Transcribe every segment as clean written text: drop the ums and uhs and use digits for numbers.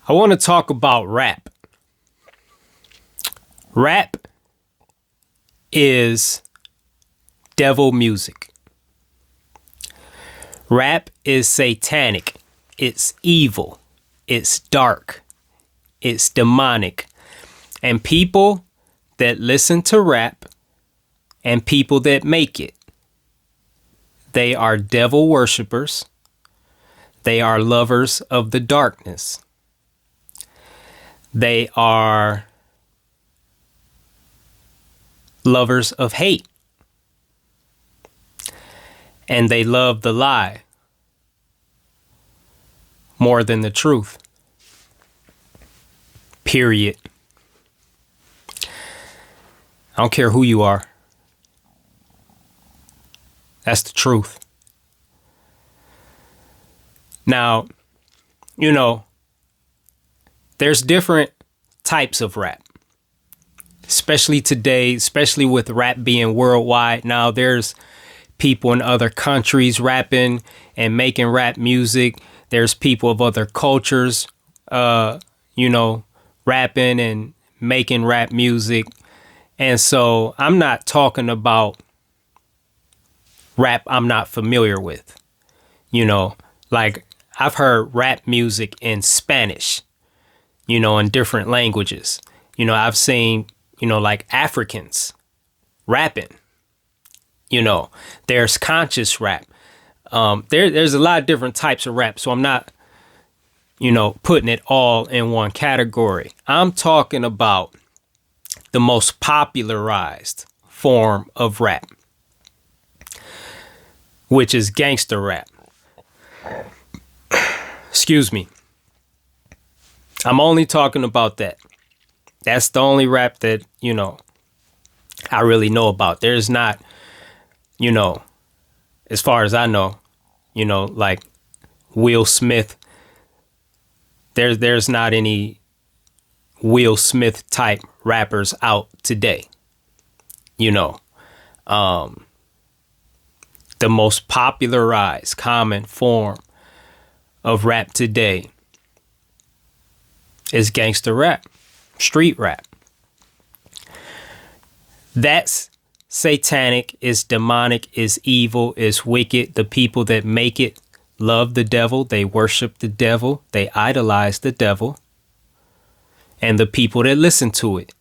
I want to talk about rap. Rap is devil music. Rap is satanic. It's evil. It's dark. It's demonic. And people that listen to rap and people that make it, they are devil worshipers. They are lovers of the darkness. They are lovers of hate. And they love the lie more than the truth. Period. I don't care who you are. That's the truth. Now, there's different types of rap, especially today, especially with rap being worldwide. Now there's people in other countries rapping and making rap music. There's people of other cultures, rapping and making rap music. And so I'm not talking about rap I'm not familiar with. Like I've heard rap music in Spanish, in different languages. I've seen, like Africans rapping. There's conscious rap. There's a lot of different types of rap. So I'm not, putting it all in one category. I'm talking about the most popularized form of rap, which is gangster rap. Excuse me. I'm only talking about that. That's the only rap that, I really know about. There's not, as far as I know, like Will Smith. There's not any Will Smith type rappers out today. The most popularized common form of rap today is gangster rap, street rap. That's satanic, is demonic, is evil, is wicked. The people that make it love the devil. They worship the devil. They idolize the devil. And the people that listen to it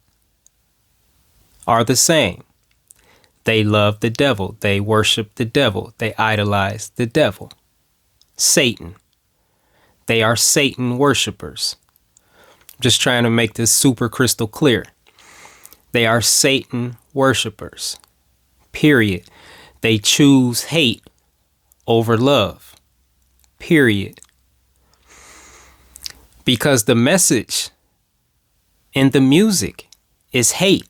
are the same. They love the devil. They worship the devil. They idolize the devil. Satan. They are Satan worshipers. I'm just trying to make this super crystal clear. They are Satan worshipers. Period. They choose hate over love. Period. Because the message in the music is hate.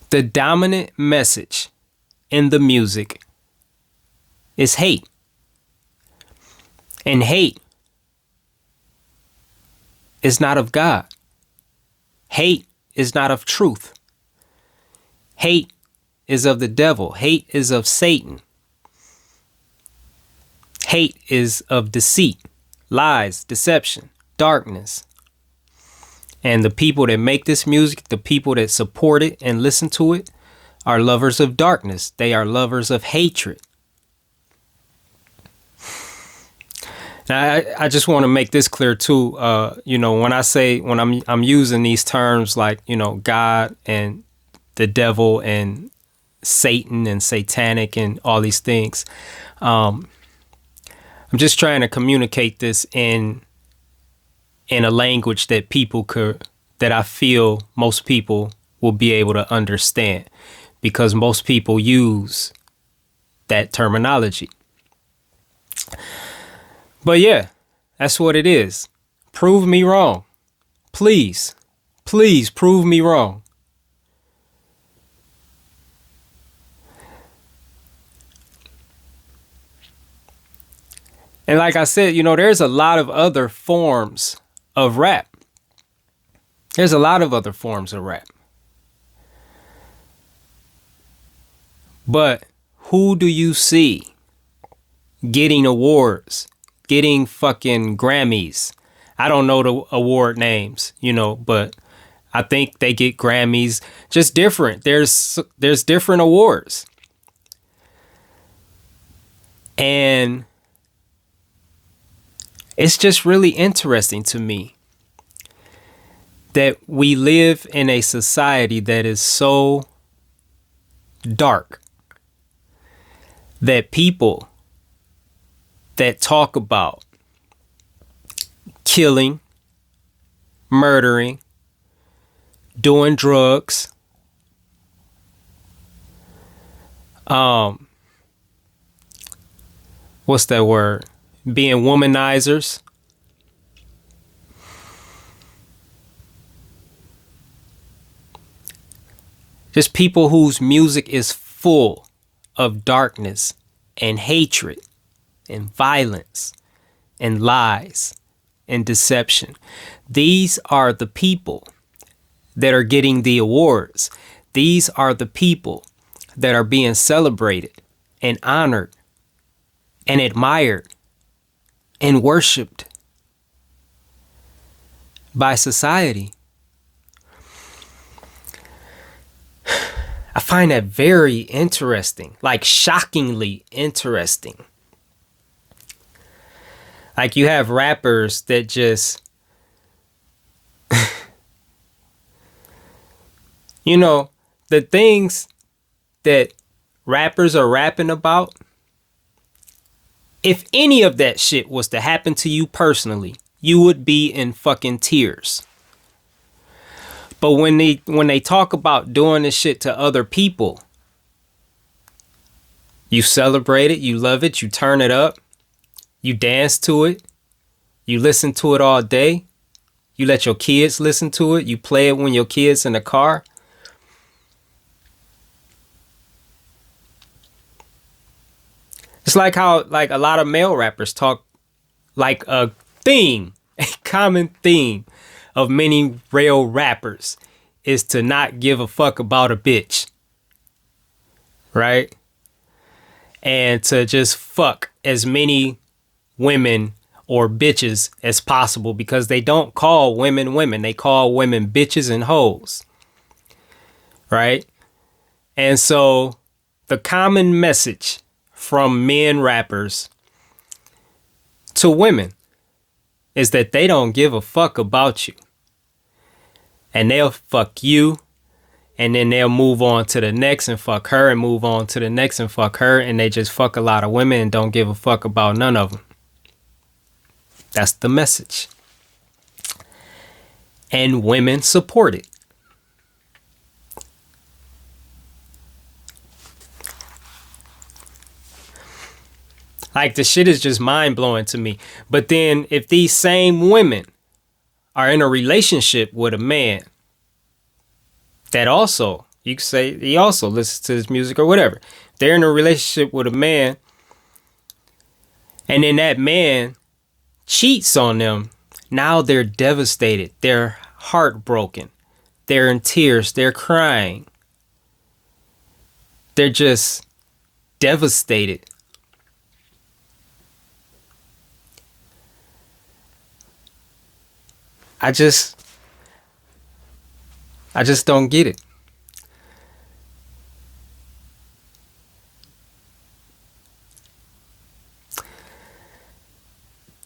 The dominant message in the music is hate. And hate is not of God. Hate is not of truth. Hate is of the devil. Hate is of Satan. Hate is of deceit, lies, deception, darkness. And the people that make this music, the people that support it and listen to it, are lovers of darkness. They are lovers of hatred. Now, I just want to make this clear too. When I'm using these terms like, God and the devil and Satan and satanic and all these things, I'm just trying to communicate this in a language that that I feel most people will be able to understand, because most people use that terminology. But yeah, that's what it is. Prove me wrong. Please, please prove me wrong. And like I said, there's a lot of other forms of rap. There's a lot of other forms of rap. But who do you see getting awards, getting fucking Grammys. I don't know the award names, but I think they get Grammys. Just different. There's different awards. And it's just really interesting to me that we live in a society that is so dark that people that talk about killing, murdering, doing drugs, what's that word? Being womanizers. Just people whose music is full of darkness and hatred and violence and lies and deception. These are the people that are getting the awards. These are the people that are being celebrated and honored and admired and worshiped by society. I find that very interesting, like shockingly interesting. Like you have rappers that just, the things that rappers are rapping about, if any of that shit was to happen to you personally, you would be in fucking tears. But when they talk about doing this shit to other people, you celebrate it, you love it, you turn it up, you dance to it, you listen to it all day, you let your kids listen to it, you play it when your kids in the car. It's like how like a lot of male rappers talk like a common theme of many real rappers is to not give a fuck about a bitch. Right? And to just fuck as many women or bitches as possible, because they don't call women women. They call women bitches and hoes. Right? And so the common message from men rappers to women is that they don't give a fuck about you. And they'll fuck you, and then they'll move on to the next and fuck her, and move on to the next and fuck her, and they just fuck a lot of women and don't give a fuck about none of them. That's the message. And women support it. Like, the shit is just mind-blowing to me. But then if these same women are in a relationship with a man that also, you could say he also listens to his music or whatever. They're in a relationship with a man, and then that man cheats on them. Now they're devastated. They're heartbroken. They're in tears. They're crying. They're just devastated. I just don't get it.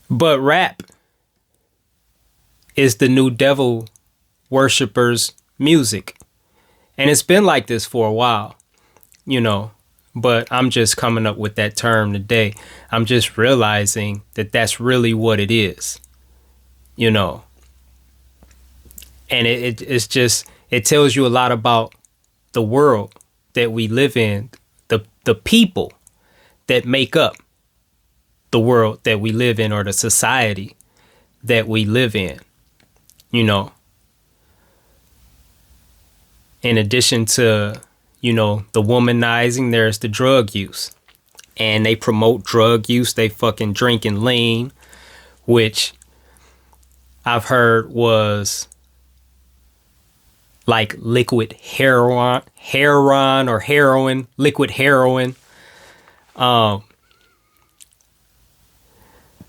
But rap is the new devil worshippers' music. And it's been like this for a while, but I'm just coming up with that term today. I'm just realizing that that's really what it is, And it's just, it tells you a lot about the world that we live in, the people that make up the world that we live in, or the society that we live in, In addition to, the womanizing, there's the drug use. And they promote drug use. They fucking drinking lean, which I've heard was like liquid heroin or liquid heroin.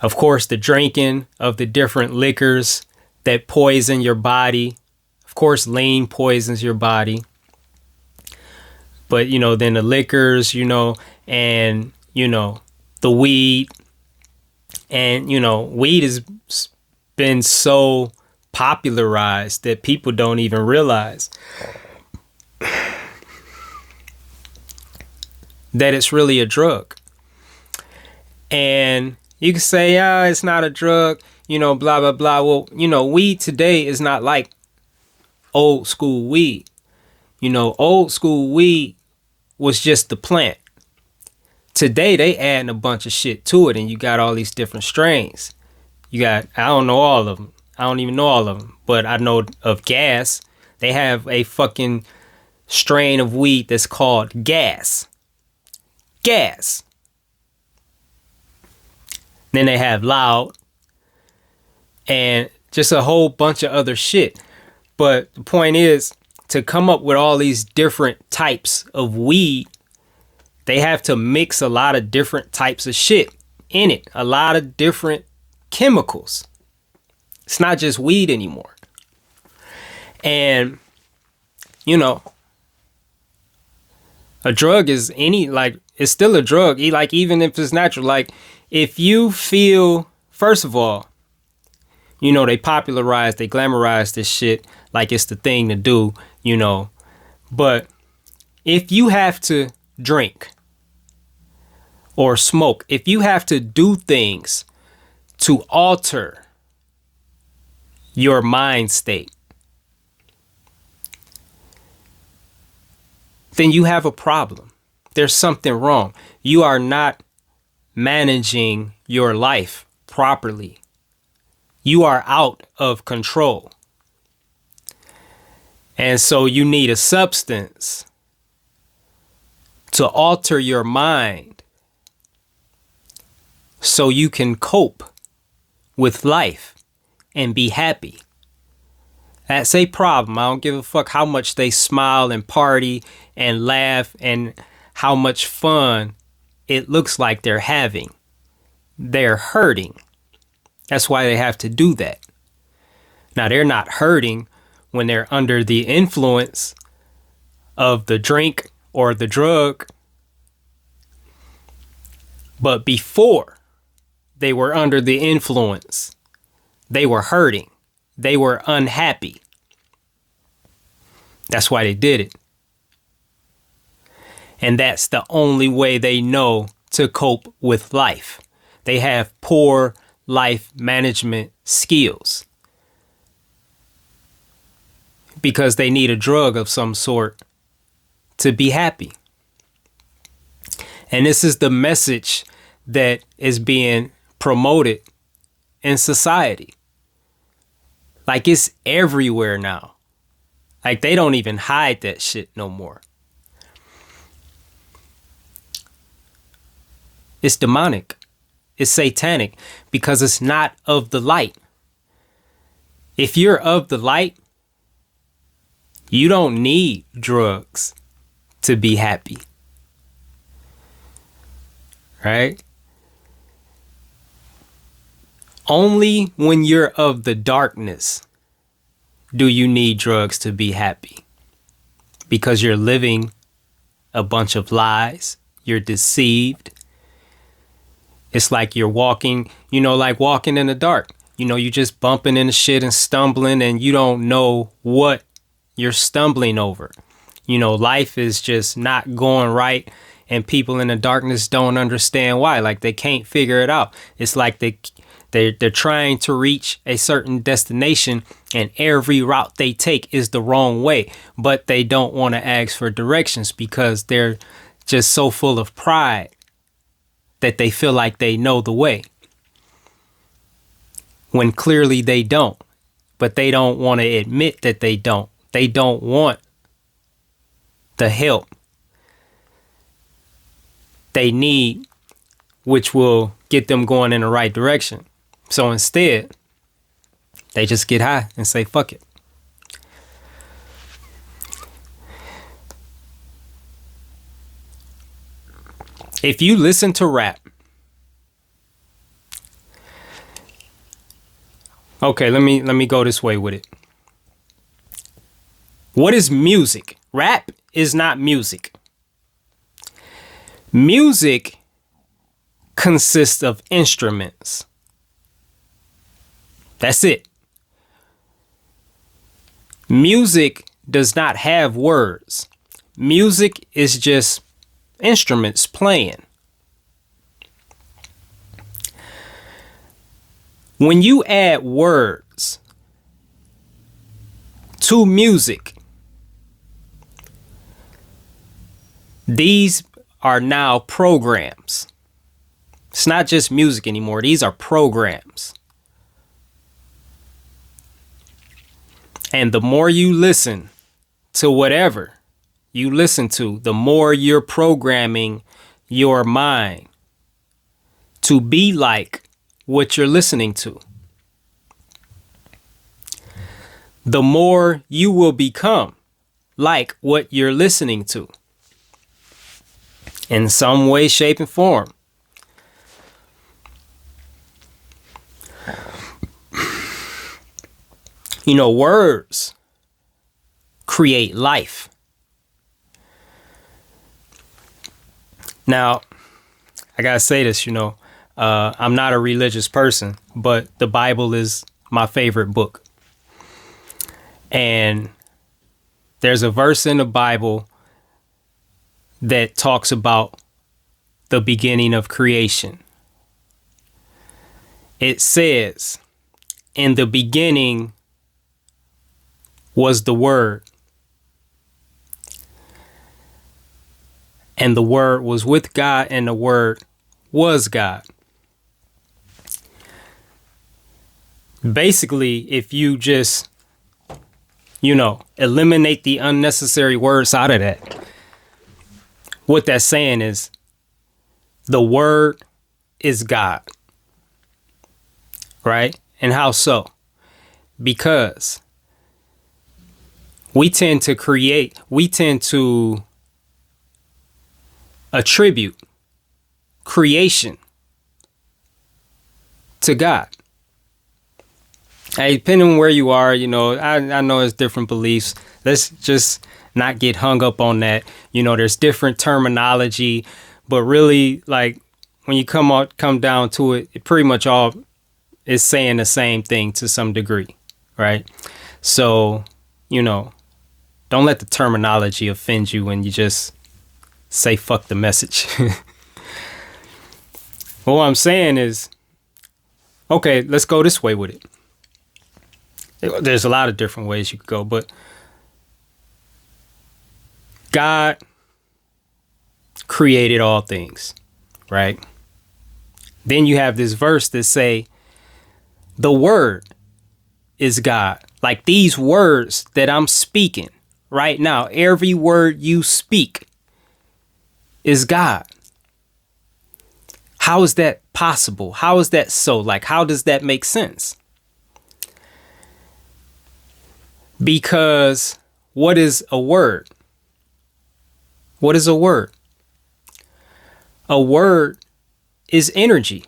Of course, the drinking of the different liquors that poison your body. Of course, lean poisons your body. But, then the liquors, and, the weed. And, weed has been so popularized that people don't even realize that it's really a drug. And you can say, it's not a drug, blah, blah, blah. Well, weed today is not like old school weed. Old school weed was just the plant. Today, they adding a bunch of shit to it, and you got all these different strains. You got, I don't know all of them. I don't even know all of them, but I know of gas. They have a fucking strain of weed that's called gas. Gas. Then they have loud and just a whole bunch of other shit. But the point is, to come up with all these different types of weed, they have to mix a lot of different types of shit in it. A lot of different chemicals. It's not just weed anymore. And, a drug is it's still a drug. Like, even if it's natural, like, if you feel, first of all, they they glamorize this shit like it's the thing to do, But if you have to drink or smoke, if you have to do things to alter your mind state, then you have a problem. There's something wrong. You are not managing your life properly. You are out of control. And so you need a substance to alter your mind so you can cope with life and be happy. That's a problem. I don't give a fuck how much they smile and party and laugh and how much fun it looks like they're having. They're hurting. That's why they have to do that. Now, they're not hurting when they're under the influence of the drink or the drug. But before they were under the influence, they were hurting. They were unhappy. That's why they did it. And that's the only way they know to cope with life. They have poor life management skills because they need a drug of some sort to be happy. And this is the message that is being promoted in society. Like, it's everywhere now. Like, they don't even hide that shit no more. It's demonic. It's satanic because it's not of the light. If you're of the light, you don't need drugs to be happy. Right? Only when you're of the darkness do you need drugs to be happy. Because you're living a bunch of lies. You're deceived. It's like you're walking, like walking in the dark. You just bumping into shit and stumbling and you don't know what you're stumbling over. Life is just not going right and people in the darkness don't understand why. Like, they can't figure it out. It's like they're trying to reach a certain destination and every route they take is the wrong way, but they don't want to ask for directions because they're just so full of pride that they feel like they know the way when clearly they don't, but they don't want to admit that they don't. They don't want the help they need, which will get them going in the right direction. So instead, they just get high and say, fuck it. If you listen to rap, Okay, let me go this way with it. What is music? Rap is not music. Music consists of instruments. That's it. Music does not have words. Music is just instruments playing. When you add words to music, these are now programs. It's not just music anymore. These are programs. And the more you listen to whatever you listen to, the more you're programming your mind to be like what you're listening to. The more you will become like what you're listening to in some way, shape, and form. You know, words create life. Now, I gotta say this, I'm not a religious person, but the Bible is my favorite book. And there's a verse in the Bible that talks about the beginning of creation. It says, in the beginning was the Word, and the Word was with God, and the Word was God. Basically, if you just, eliminate the unnecessary words out of that, what that's saying is the Word is God. Right? And how so? Because we tend to attribute creation to God. Hey, depending on where you are, I know it's different beliefs. Let's just not get hung up on that. There's different terminology, but really, like, when you come down to it, it pretty much all is saying the same thing to some degree, right? So, don't let the terminology offend you when you just say fuck the message. But what I'm saying is, okay, let's go this way with it. There's a lot of different ways you could go, but God created all things, right? Then you have this verse that say, the Word is God. Like these words that I'm speaking right now, every word you speak is God. How is that possible? How is that so? Like, how does that make sense? Because what is a word? What is a word? A word is energy.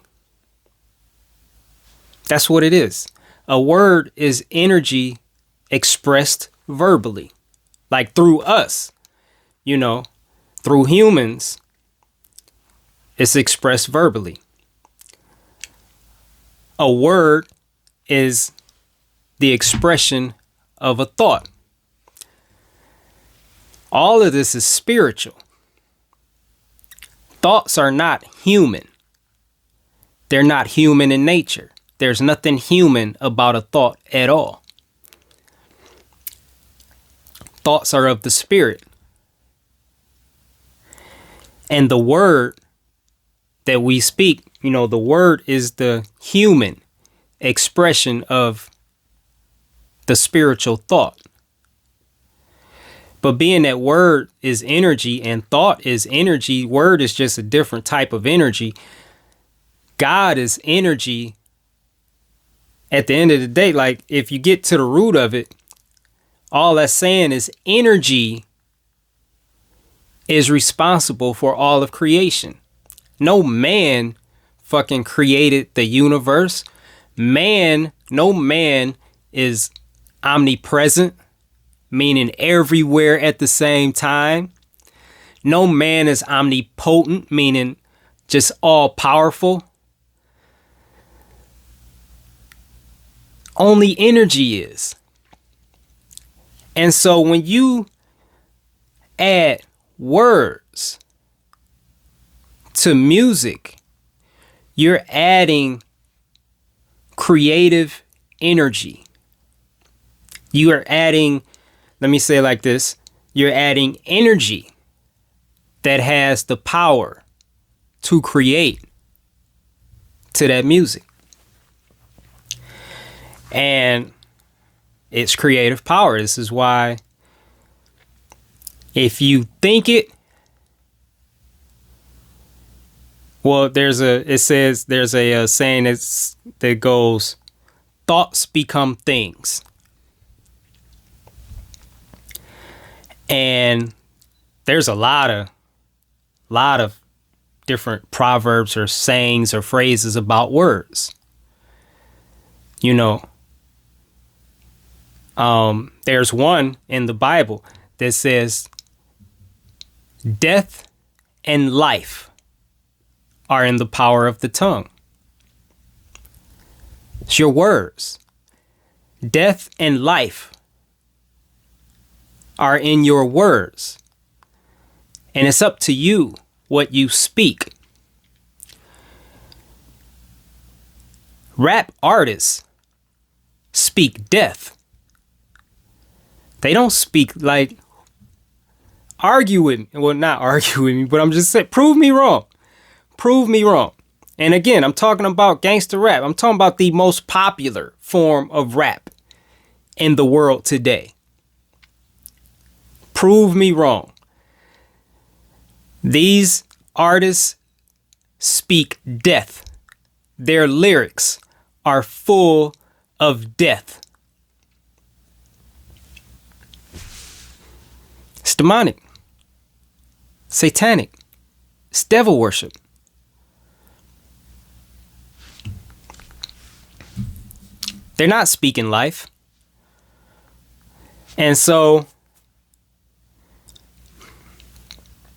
That's what it is. A word is energy expressed verbally, like through us, through humans, it's expressed verbally. A word is the expression of a thought. All of this is spiritual. Thoughts are not human. They're not human in nature. There's nothing human about a thought at all. Thoughts are of the spirit. And the word that we speak, the word is the human expression of the spiritual thought. But being that word is energy and thought is energy, word is just a different type of energy. God is energy. At the end of the day, like if you get to the root of it, all that's saying is energy is responsible for all of creation. No man fucking created the universe. no man is omnipresent, meaning everywhere at the same time. No man is omnipotent, meaning just all powerful. Only energy is. And so when you add words to music, you're adding creative energy. You are adding, let me say it like this, you're adding energy that has the power to create to that music. And it's creative power. This is why if you think it, well, there's a saying that goes, thoughts become things. And there's a lot of different proverbs or sayings or phrases about words. You know, there's one in the Bible that says, death and life are in the power of the tongue. It's your words. Death and life are in your words. And it's up to you what you speak. Rap artists speak death. They don't speak like, argue with me. Well, not argue with me, but I'm just saying, prove me wrong. Prove me wrong. And again, I'm talking about gangster rap. I'm talking about the most popular form of rap in the world today. Prove me wrong. These artists speak death. Their lyrics are full of death. It's demonic. Satanic. It's devil worship. They're not speaking life. And so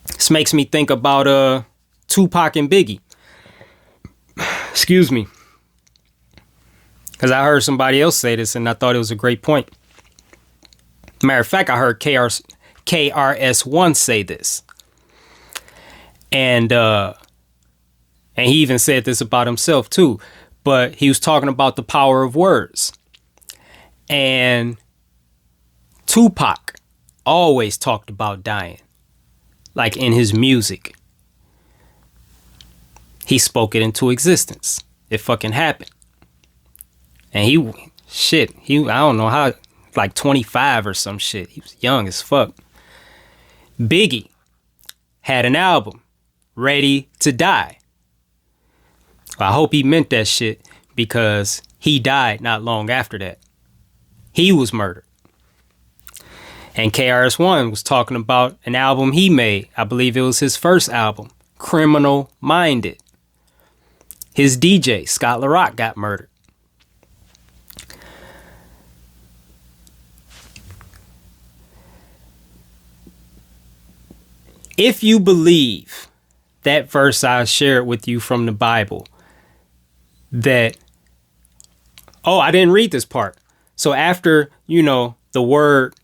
this makes me think about Tupac and Biggie. Excuse me. Because I heard somebody else say this and I thought it was a great point. Matter of fact, I heard KRS-One say this. And he even said this about himself too. But he was talking about the power of words. And Tupac always talked about dying. Like in his music. He spoke it into existence. It fucking happened. And I don't know how, like 25 or some shit. He was young as fuck. Biggie had an album, Ready to Die. I hope he meant that shit because he died not long after that. He was murdered. And KRS-One was talking about an album he made. I believe it was his first album, Criminal Minded. His DJ, Scott LaRock, got murdered. If you believe that verse I shared with you from the Bible, that, I didn't read this part. So after, the word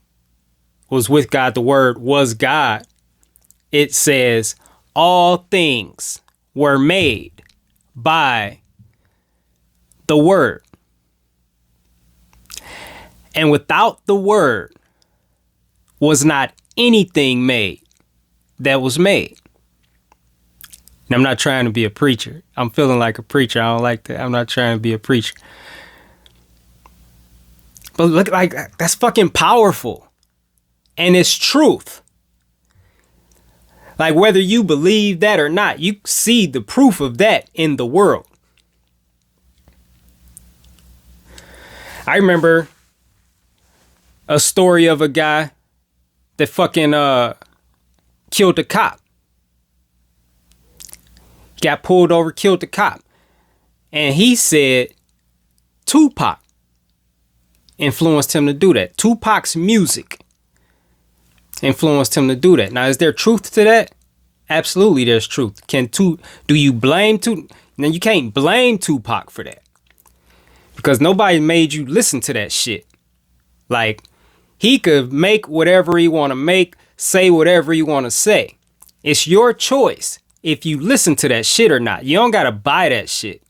was with God, the word was God, it says all things were made by the word. And without the word was not anything made that was made. And I'm not trying to be a preacher. I'm feeling like a preacher. I don't like that. I'm not trying to be a preacher. But look, like, that's fucking powerful. And it's truth. Like, whether you believe that or not, you see the proof of that in the world. I remember a story of a guy that fucking killed a cop. Got pulled over, killed the cop. And he said Tupac influenced him to do that. Tupac's music influenced him to do that. Now, is there truth to that? Absolutely, there's truth. Do you blame Tupac? Now, you can't blame Tupac for that, because nobody made you listen to that shit. Like, he could make whatever he want to make, say whatever he want to say. It's your choice if you listen to that shit or not. You don't got to buy that shit.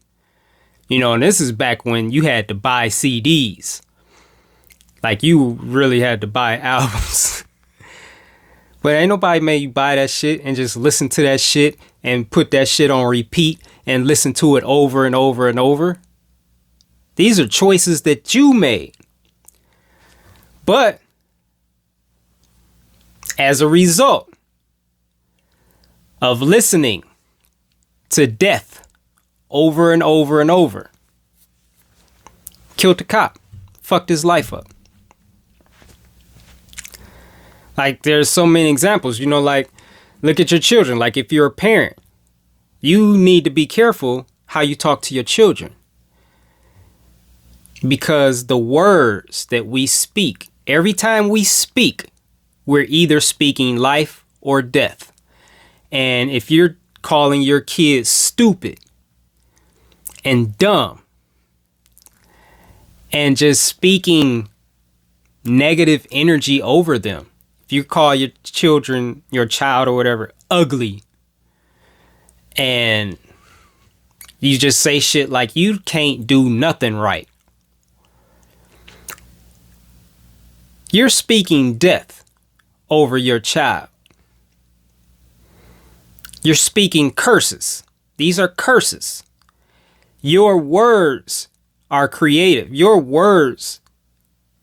You know, and this is back when you had to buy CDs. Like, you really had to buy albums. But ain't nobody made you buy that shit and just listen to that shit and put that shit on repeat and listen to it over and over and over. These are choices that you made. But as a result of listening to death over and over and over, killed the cop, fucked his life up. Like, there's so many examples, you know, like, look at your children. Like, if you're a parent, you need to be careful how you talk to your children. Because the words that we speak, every time we speak, we're either speaking life or death. And if you're calling your kids stupid and dumb and just speaking negative energy over them, if you call your children, your child or whatever, ugly, and you just say shit like you can't do nothing right, you're speaking death over your child. You're speaking curses. These are curses. Your words are creative. Your words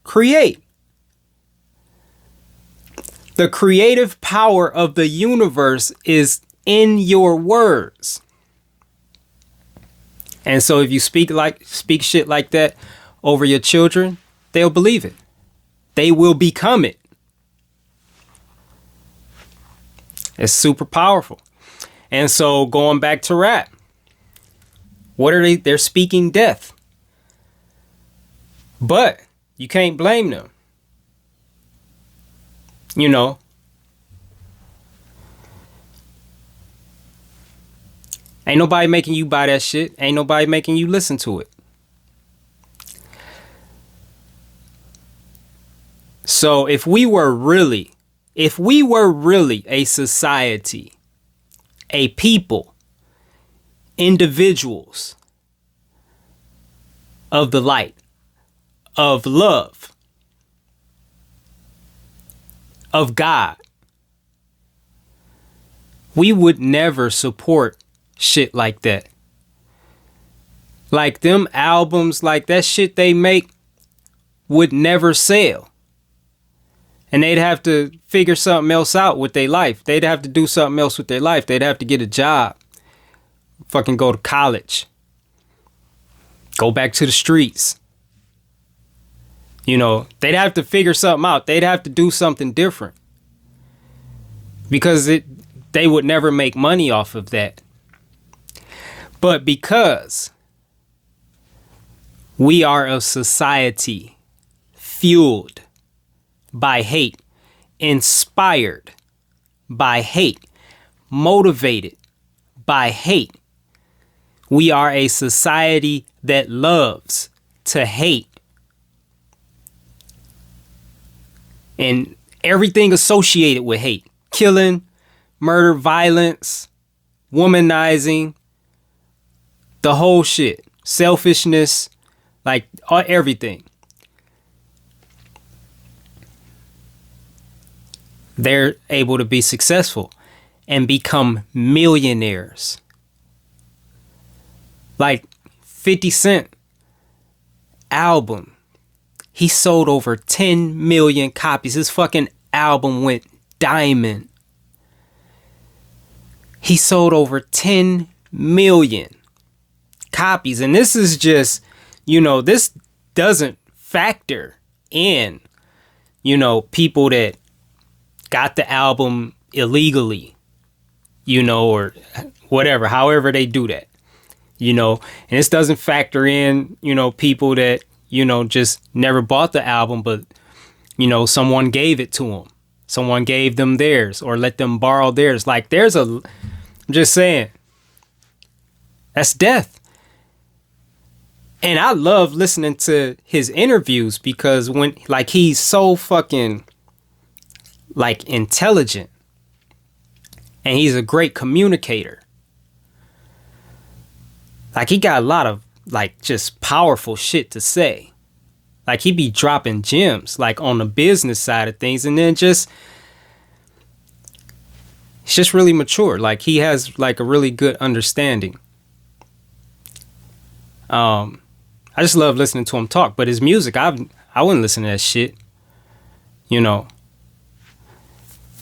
create. The creative power of the universe is in your words. And so if you speak shit like that over your children, they'll believe it. They will become it. It's super powerful. And so going back to rap, what are they? They're speaking death. But you can't blame them. You know, ain't nobody making you buy that shit. Ain't nobody making you listen to it. So if we were really a society, a people, individuals of the light, of love, of God, we would never support shit like that. Like, them albums, like that shit they make would never sell. And they'd have to figure something else out with their life. They'd have to do something else with their life. They'd have to get a job. Fucking go to college. Go back to the streets. You know, they'd have to figure something out. They'd have to do something different. Because they would never make money off of that. But because we are a society fueled by hate, inspired by hate, motivated by hate, we are a society that loves to hate. And everything associated with hate. Killing, murder, violence, womanizing, the whole shit. Selfishness, like everything. They're able to be successful and become millionaires. Like 50 Cent album. He sold over 10 million copies. His fucking album went diamond. He sold over 10 million copies. And this is just, you know, this doesn't factor in, you know, people that got the album illegally, you know, or whatever, however they do that. And this doesn't factor in, people that, just never bought the album, but, someone gave it to them. Someone gave them theirs or let them borrow theirs. Like I'm just saying, that's death. And I love listening to his interviews because he's so fucking intelligent and he's a great communicator. He got a lot of just powerful shit to say. He be dropping gems on the business side of things, and then it's just really mature. He has a really good understanding. I just love listening to him talk, but his music, I wouldn't listen to that shit. Now,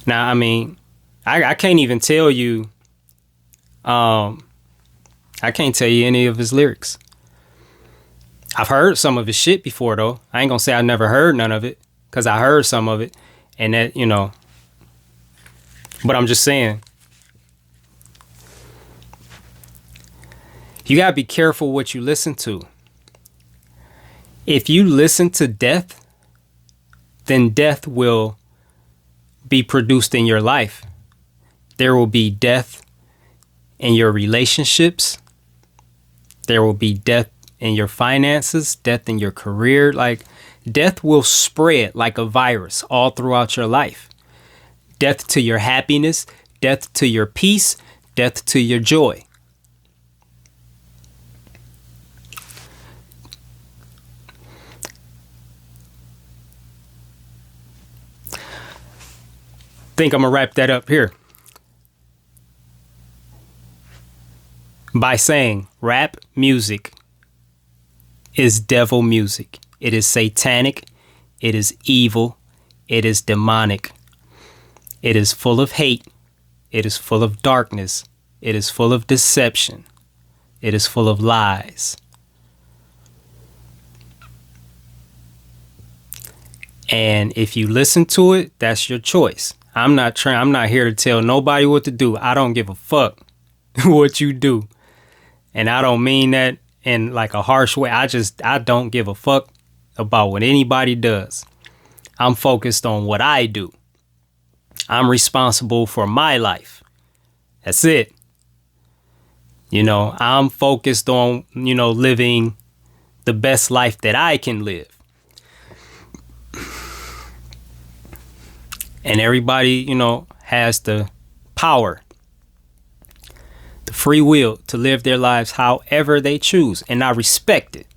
I mean, I can't even tell you, I can't tell you any of his lyrics. I've heard some of his shit before, though. I ain't gonna say I never heard none of it, because I heard some of it, and that, but I'm just saying, you gotta be careful what you listen to. If you listen to death, then death will be produced in your life. There will be death in your relationships. There will be death in your finances, death in your career. Death will spread like a virus all throughout your life. Death to your happiness, death to your peace, death to your joy. Think I'm gonna wrap that up here by saying rap music is devil music. It is satanic. It is evil. It is demonic. It is full of hate. It is full of darkness. It is full of deception. It is full of lies. And if you listen to it, that's your choice. I'm not here to tell nobody what to do. I don't give a fuck what you do. And I don't mean that in a harsh way. I don't give a fuck about what anybody does. I'm focused on what I do. I'm responsible for my life. That's it. I'm focused on, living the best life that I can live. And everybody, has the power, the free will to live their lives however they choose. And I respect it.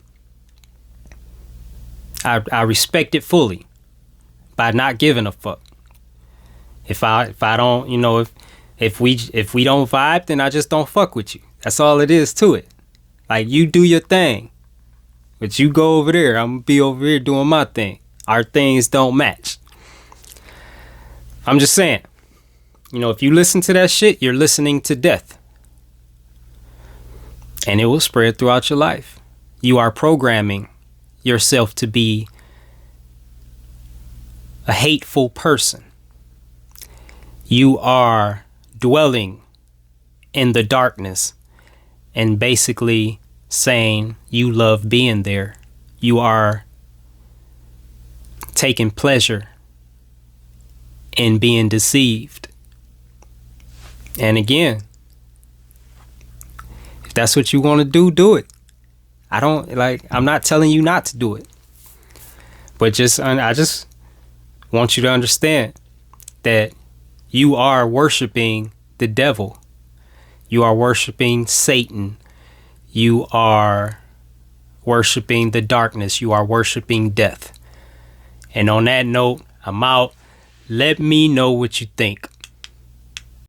I respect it fully by not giving a fuck. If I don't, if we don't vibe, then I just don't fuck with you. That's all it is to it. You do your thing, but you go over there. I'm gonna be over here doing my thing. Our things don't match. I'm just saying, if you listen to that shit, you're listening to death. And it will spread throughout your life. You are programming yourself to be a hateful person. You are dwelling in the darkness and basically saying you love being there. You are taking pleasure in being deceived. And again, if that's what you want to do it. I'm not telling you not to do it. But I just want you to understand that you are worshiping the devil. You are worshiping Satan. You are worshiping the darkness. You are worshiping death. And on that note, I'm out. Let me know what you think.